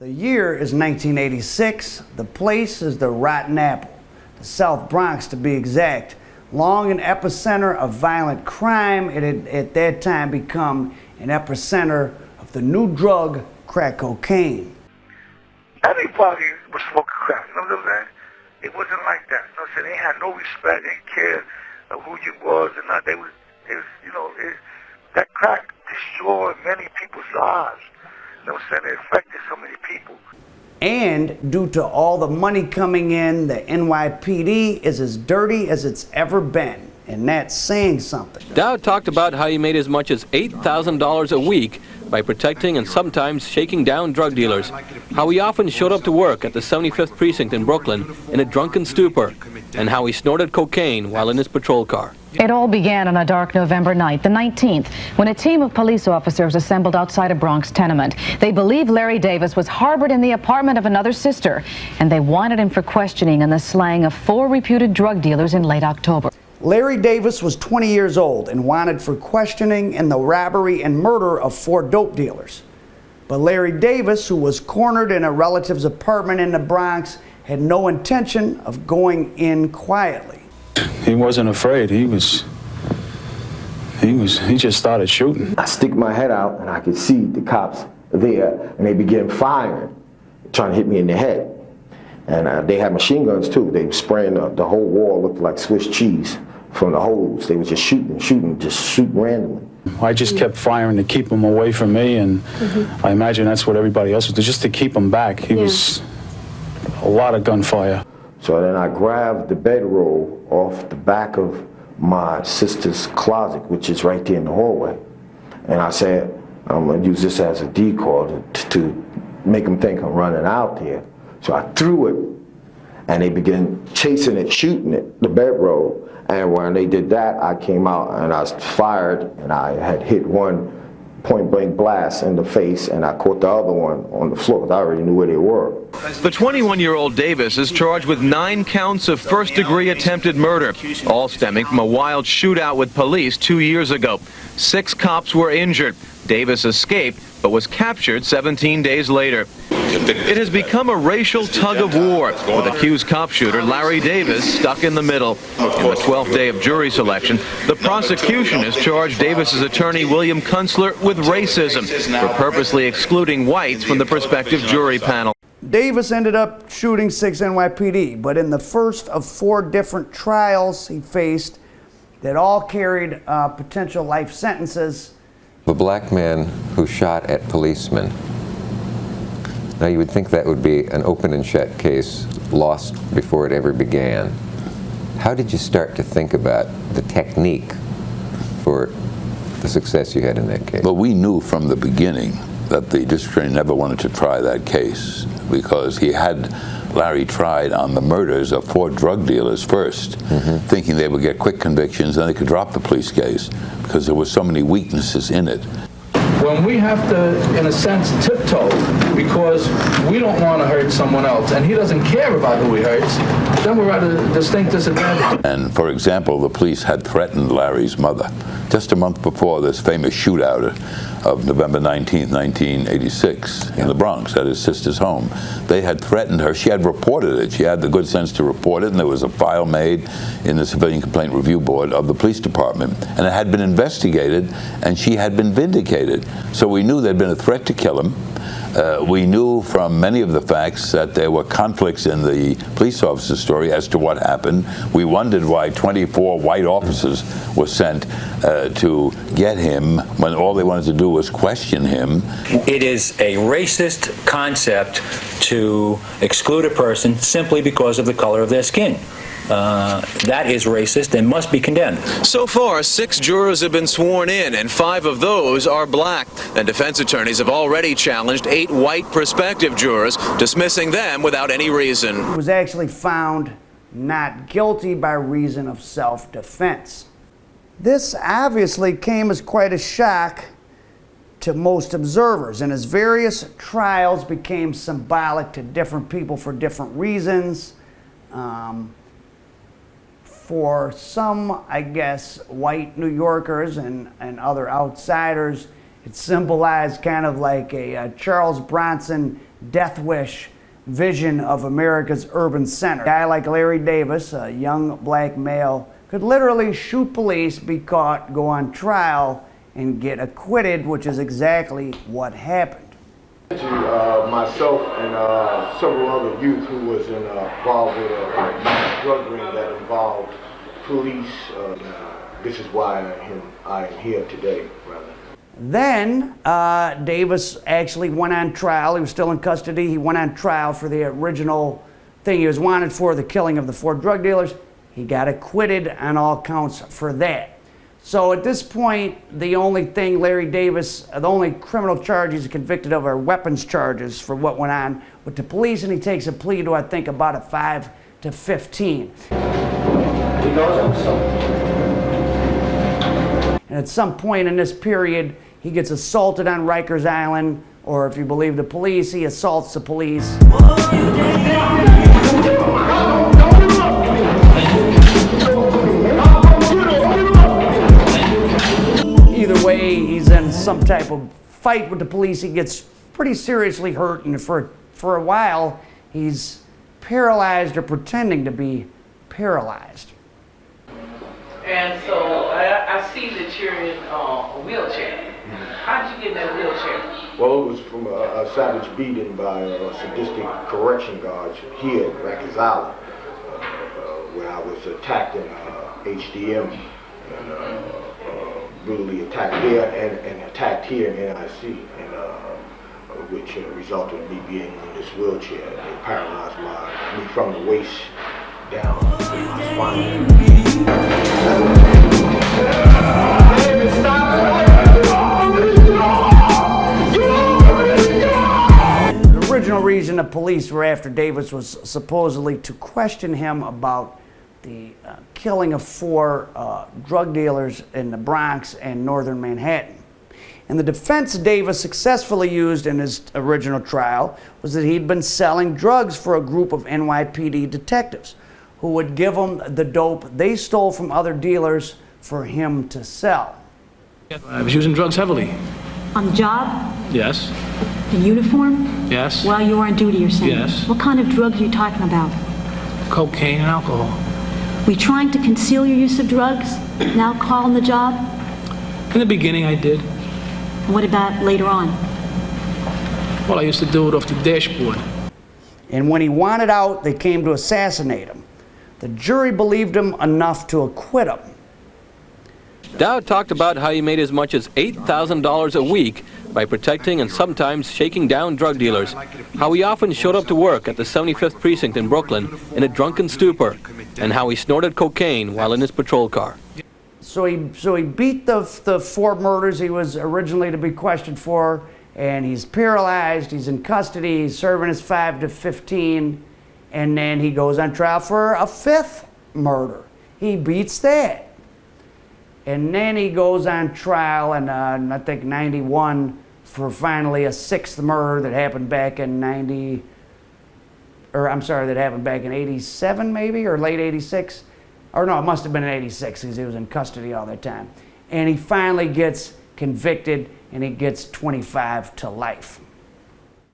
The year is 1986. The place is the Rotten Apple, the South Bronx to be exact. Long an epicenter of violent crime, it had at that time become an epicenter of the new drug, crack cocaine. Everybody was smoking crack, you know what I'm saying? It wasn't like that. You know what I'm saying? They had no respect, they didn't care of who you was or not. That crack destroyed many people's lives. You know what I'm saying? It affected so many people. And due to all the money coming in, the NYPD is as dirty as it's ever been. And that's saying something. Dowd talked about how he made as much as $8,000 a week by protecting and sometimes shaking down drug dealers. How he often showed up to work at the 75th Precinct in Brooklyn in a drunken stupor. And how he snorted cocaine while in his patrol car. It all began on a dark November night, the 19th, when a team of police officers assembled outside a Bronx tenement. They believed Larry Davis was harbored in the apartment of another sister, and they wanted him for questioning in the slang of 4 reputed drug dealers in late October. Larry Davis was 20 years old and wanted for questioning in the robbery and murder of 4 dope dealers. But Larry Davis, who was cornered in a relative's apartment in the Bronx, had no intention of going in quietly. He wasn't afraid. He just started shooting. I stick my head out and I could see the cops there, and they began firing, trying to hit me in the head. And they had machine guns too. They were spraying the whole wall, looked like Swiss cheese from the holes. They were just shooting, just shoot randomly. I just kept firing to keep him away from me, and I imagine that's what everybody else was, just to keep him back. He was a lot of gunfire. So then I grabbed the bedroll off the back of my sister's closet, which is right there in the hallway. And I said, I'm gonna use this as a decoy to make them think I'm running out there. So I threw it, and they began chasing it, shooting it, the bedroll. And when they did that, I came out and I fired, and I had hit one point-blank blast in the face, and I caught the other one on the floor because I already knew where they were. The 21-year-old Davis is charged with 9 counts of first-degree attempted murder, all stemming from a wild shootout with police 2 years ago. 6 cops were injured. Davis escaped, but was captured 17 days later. It has become a racial tug-of-war, with accused cop shooter Larry Davis stuck in the middle. In the 12th day of jury selection, the prosecution has charged Davis's attorney William Kunstler with racism for purposely excluding whites from the prospective jury panel. Davis ended up shooting 6 NYPD, but in the first of 4 different trials he faced that all carried potential life sentences. The black man who shot at policemen. Now you would think that would be an open and shut case, lost before it ever began. How did you start to think about the technique for the success you had in that case? Well, we knew from the beginning that the district attorney never wanted to try that case because he had Larry tried on the murders of 4 drug dealers first, thinking they would get quick convictions and they could drop the police case because there were so many weaknesses in it. When we have to, in a sense, tiptoe because we don't want to hurt someone else and he doesn't care about who he hurts, then we're at a distinct disadvantage. And for example, the police had threatened Larry's mother just a month before this famous shootout of November 19th, 1986 in the Bronx at his sister's home. They had threatened her. She had reported it. She had the good sense to report it, and there was a file made in the Civilian Complaint Review Board of the police department. And it had been investigated, and she had been vindicated. So we knew there'd been a threat to kill him. We knew from many of the facts that there were conflicts in the police officer's story as to what happened. We wondered why 24 white officers were sent to get him when all they wanted to do was question him. It is a racist concept to exclude a person simply because of the color of their skin. That is racist and must be condemned. So far, 6 jurors have been sworn in, and 5 of those are black. And defense attorneys have already challenged 8 white prospective jurors, dismissing them without any reason. He was actually found not guilty by reason of self-defense. This obviously came as quite a shock to most observers, and his various trials became symbolic to different people for different reasons. For some, I guess, white New Yorkers and other outsiders, It symbolized kind of like a Charles Bronson death wish vision of America's urban center. A guy like Larry Davis, a young black male, could literally shoot police, be caught, go on trial, and get acquitted, which is exactly what happened. Myself and several other youth who was involved with a drug ring that involved police. This is why I am here today, rather. Then Davis actually went on trial. He was still in custody. He went on trial for the original thing he was wanted for, the killing of the 4 drug dealers. He got acquitted on all counts for that. So at this point, the only thing Larry Davis, the only criminal charge he's convicted of are weapons charges for what went on with the police, and he takes a plea to, I think, about a 5 to 15. And at some point in this period, he gets assaulted on Rikers Island, or if you believe the police, he assaults the police. Either way, he's in some type of fight with the police. He gets pretty seriously hurt, and for a while, he's paralyzed or pretending to be paralyzed. And so I see that you're in a wheelchair. How did you get in that wheelchair? Well, it was from a savage beating by sadistic correction guards here at Rikers Island, where I was attacked in HDM, and brutally attacked there and attacked here in NIC, and which resulted in me being in this wheelchair. They paralyzed me from the waist down to my spine. The original reason the police were after Davis was supposedly to question him about the killing of 4 drug dealers in the Bronx and northern Manhattan. And the defense Davis successfully used in his original trial was that he'd been selling drugs for a group of NYPD detectives who would give him the dope they stole from other dealers for him to sell. I was using drugs heavily. On the job? Yes. The uniform? Yes. While you were on duty, you're saying? Yes. What kind of drugs are you talking about? Cocaine and alcohol. Were you trying to conceal your use of drugs and alcohol on the job? In the beginning, I did. What about later on? Well, I used to do it off the dashboard. And when he wanted out, they came to assassinate him. The jury believed him enough to acquit him. Dowd talked about how he made as much as $8,000 a week by protecting and sometimes shaking down drug dealers, how he often showed up to work at the 75th Precinct in Brooklyn in a drunken stupor, and how he snorted cocaine while in his patrol car. So he beat the 4 murders he was originally to be questioned for, and he's paralyzed, he's in custody, he's serving his 5 to 15, and then he goes on trial for a 5th murder. He beats that. And then he goes on trial in, I think, 91 for finally a 6th murder that happened back in that happened back in 87 maybe, or late 86. Or no, it must have been in 86 because he was in custody all that time. And he finally gets convicted and he gets 25 to life.